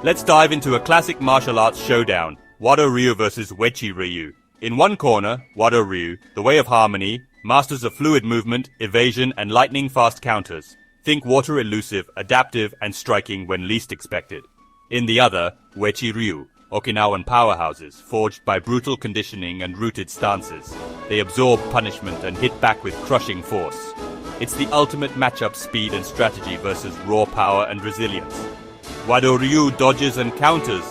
Let's dive into a classic martial arts showdown, Wado Ryu versus Uechi Ryu. In one corner, Wado Ryu, the way of harmony, masters of fluid movement, evasion, and lightning-fast counters. Think water elusive, adaptive, and striking when least expected. In the other, Uechi Ryu, Okinawan powerhouses, forged by brutal conditioning and rooted stances. They absorb punishment and hit back with crushing force. It's the ultimate matchup, speed and strategy versus raw power and resilience. Wado Ryu dodges and counters.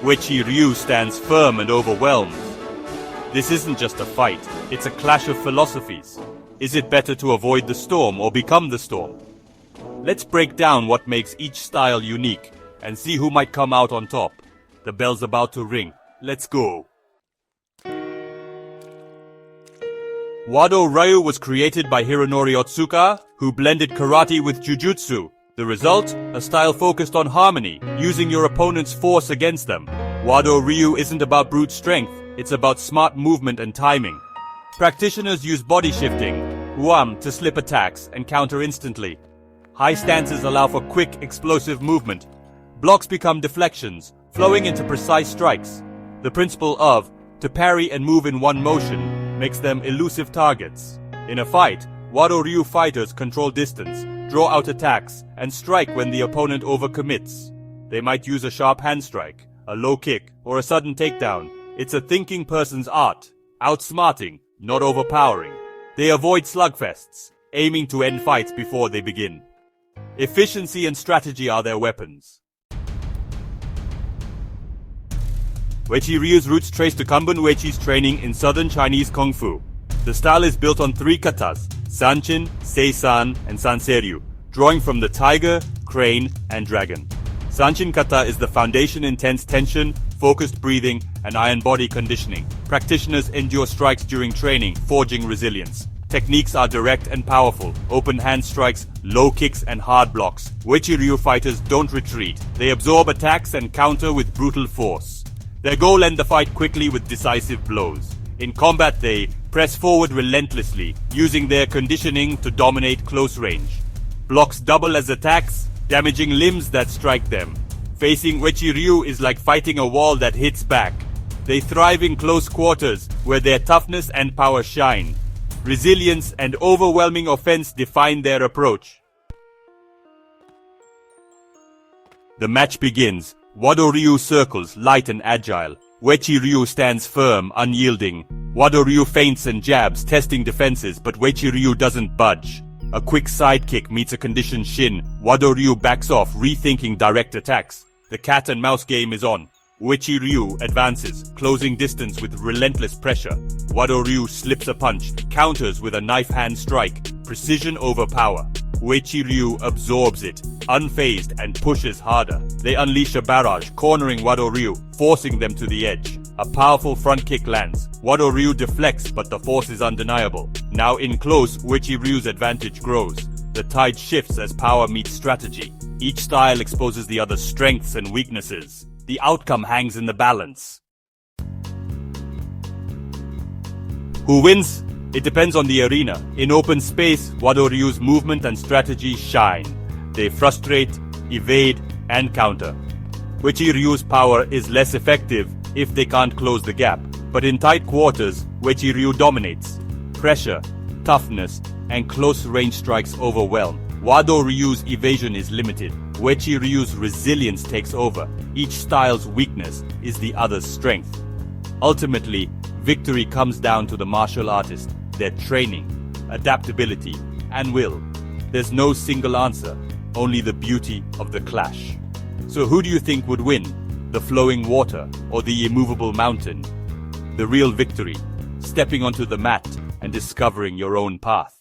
Uechi Ryu stands firm and overwhelms. This isn't just a fight, it's a clash of philosophies. Is it better to avoid the storm or become the storm? Let's break down what makes each style unique and see who might come out on top. The bell's about to ring. Let's go. Wado Ryu was created by Hironori Otsuka, who blended karate with jiu-jitsu. The result? A style focused on harmony, using your opponent's force against them. Wado Ryu isn't about brute strength, it's about smart movement and timing. Practitioners use body shifting, uam, to slip attacks and counter instantly. High stances allow for quick, explosive movement. Blocks become deflections, flowing into precise strikes. The principle of to parry and move in one motion makes them elusive targets. In a fight, Wado Ryu fighters control distance, draw out attacks, and strike when the opponent overcommits. They might use a sharp hand strike, a low kick, or a sudden takedown. It's a thinking person's art, outsmarting, not overpowering. They avoid slugfests, aiming to end fights before they begin. Efficiency and strategy are their weapons. Uechi Ryu's roots trace to Kanbun Uechi's training in southern Chinese Kung Fu. The style is built on three katas, Sanchin, Seisan, and Sanseryu, drawing from the tiger, crane, and dragon. Sanchin kata is the foundation intense tension, focused breathing, and iron body conditioning. Practitioners endure strikes during training, forging resilience. Techniques are direct and powerful, open hand strikes, low kicks, and hard blocks. Uechi Ryu fighters don't retreat. They absorb attacks and counter with brutal force. Their goal: end the fight quickly with decisive blows. In combat, they press forward relentlessly, using their conditioning to dominate close range. Blocks double as attacks, damaging limbs that strike them. Facing Uechi Ryu is like fighting a wall that hits back. They thrive in close quarters, where their toughness and power shine. Resilience and overwhelming offense define their approach. The match begins. Wado Ryu circles, light and agile. Uechi Ryu stands firm, unyielding. Wado Ryu feints and jabs, testing defenses, but Uechi Ryu doesn't budge. A quick side kick meets a conditioned shin. Wado Ryu backs off, rethinking direct attacks. The cat and mouse game is on. Uechi Ryu advances, closing distance with relentless pressure. Wado Ryu slips a punch, counters with a knife hand strike. Precision over power. Uechi Ryu absorbs it, unfazed, and pushes harder. They unleash a barrage, cornering Wado Ryu, forcing them to the edge. A powerful front kick lands. Wado Ryu deflects, but the force is undeniable. Now in close, Uechi Ryu's advantage grows. The tide shifts as power meets strategy. Each style exposes the other's strengths and weaknesses. The outcome hangs in the balance. Who wins? It depends on the arena. In open space, Wado Ryu's movement and strategy shine. They frustrate, evade, and counter. Uechi Ryu's power is less effective if they can't close the gap. But in tight quarters, Uechi Ryu dominates. Pressure, toughness, and close-range strikes overwhelm. Wado Ryu's evasion is limited. Uechi Ryu's resilience takes over. Each style's weakness is the other's strength. Ultimately, victory comes down to the martial artist, their training, adaptability, and will. There's no single answer, only the beauty of the clash. So who do you think would win? The flowing water or the immovable mountain? The real victory, stepping onto the mat and discovering your own path.